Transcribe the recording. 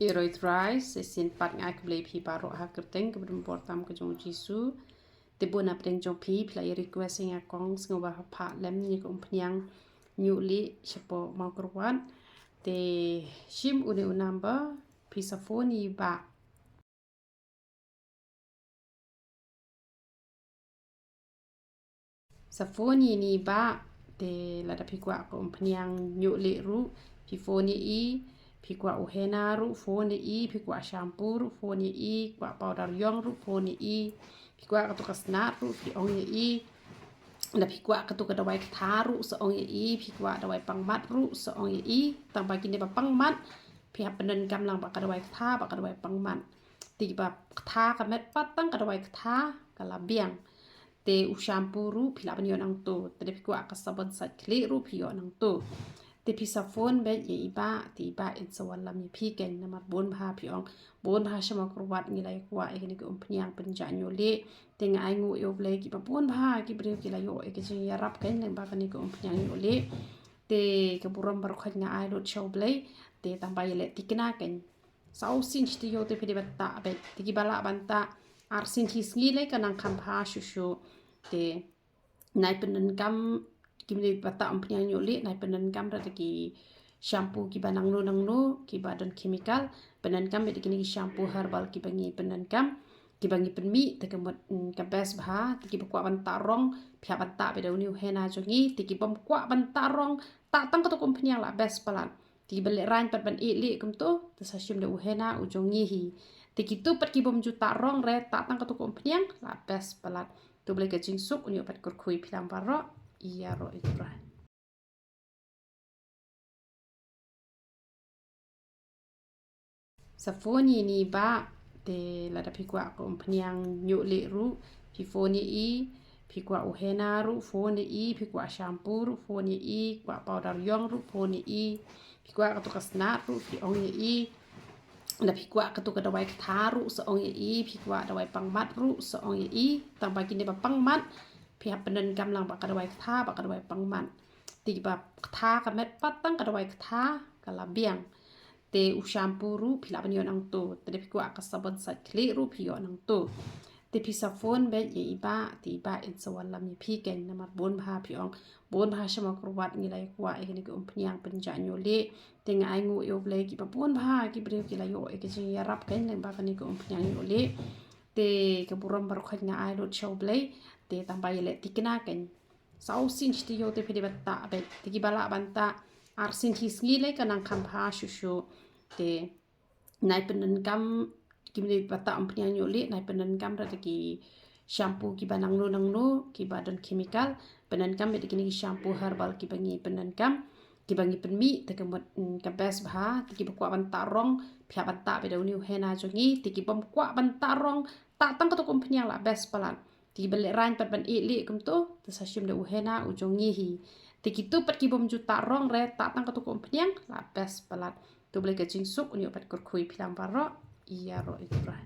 Iroi try sesin pat ngai keblei pi baro ha kerteng kebrem portam ke jong jisu te bona preng jong pi pla i request nga kong sngoba pha lem ni ko pnyang nyu li chepo mau kurwan te shim une number pi sa phone i ba sa phone ni ba te la da pi kwa ko pnyang nyu li ru pi phone i pi kwa uhena ru phone i pi kwa shampoo ru phone i kwa powder yong ru phone i pi kwa ka to kasna ru pi ong i la pi kwa ka to ka dawai tha ru so ong i pi kwa dawai pangmat ru so ong i tang ba kin ba pangmat pi hap nen kam lang ba ka dawai tha ba ka dawai pangmat ti ba tha ka met pat tang ka dawai tha ka la biang te u shampoo ru pi la ban yo nang to te pi kwa ka sabon sat kli ru pi yo nang to te pi sa phone be ye iba ti ba in so wala mi pi ken na mat bon bha pi ong bon bha shama kurwat ngi lai kwa e ni ko pnyang pen ja nyo le te nga ai ngu yo ble ki ba bon bha ki bre ki la yo e ki ya rap ken ne ba ka ni ko pnyang yo le te ka buram bar khat nga ai ro show ble te tang ba ye le ti kna ken sau sin ti yo te pi de ba ta be ti ki bala ban ta ar sin ti sngi le ka nang kham pha shu shu te nai pen kam kimli bata ampnya nyoli nai penen kam ra ki shampoo ki banang no ki badan chemical penen kam be ki shampoo herbal ki bangi penen kam ki bangi penmi te kamot ka best bha te ki kwa ban tarong phya ban ta be dau ni hena jongi te ki bom kwa ban tarong ta tang ka to kompnya la best palan ti bele ran pat ban i li kum to te sa shim de hena u jongi hi te ki tu pat ki bom ju tarong re ta tang ka to kompnya la best palan tu bele ka jing suk ni pat kur khui philam baro iya ro ikra sa phone ni ba te la da pi kwa ko pnyang nyu le ru pi phone i pi kwa uhena ru phone i pi kwa shampoo ru phone i kwa powder yong ru phone i pi kwa ka to kasna ru pi ong i la pi kwa ka to ka dawai tha ru so ong i pi kwa dawai pangmat ru so ong i tang ba kin ba pangmat pi hap nen kam lang ba ka dawai tha ba ka dawai pangmat ti ba tha ka met pat tang ka dawai tha ka la biang te u shampoo ru pi la ban yo nang to te pi kwa ka sabon sat kli ru pi yo nang to te pi sa phone be ye iba ti ba in so wala mi pi ken na mat bon bha pi ong bon bha shama kurwat ngi lai kwa e ni ko pnyang pen ja nyo le te nga ai ngu yo ble ki ba bon bha ki bre ki la yo e ki ya rap ken ne ba ka ni ko pnyang yo le te ka buram bar khat nga ai ro show ble te tang ba ye le ti kna ken sau sin ti yo te pi de ba ta be ti ki bala ban ta ar sin ti sngi le ka nang kham pha shu shu te nai penen kam kimli bata ampnya nyoli nai penen kam ra ki shampoo ki banang no ki badan chemical penen kam be ki shampoo herbal ki bangi penen kam ki bangi penmi te kamot ka best bha te ki kwa ban tarong phya ban ta be dau ni hena jongi te ki bom kwa ban tarong ta tang ka to kompnya la best palan ti bele ran pat ban i li kum to te sa shim de hena u jongi hi te ki tu pat ki bom ju tarong re ta tang ka to kompnya la best palan tu bele ka jing suk ni pat kur khui philam baro iya ro ikra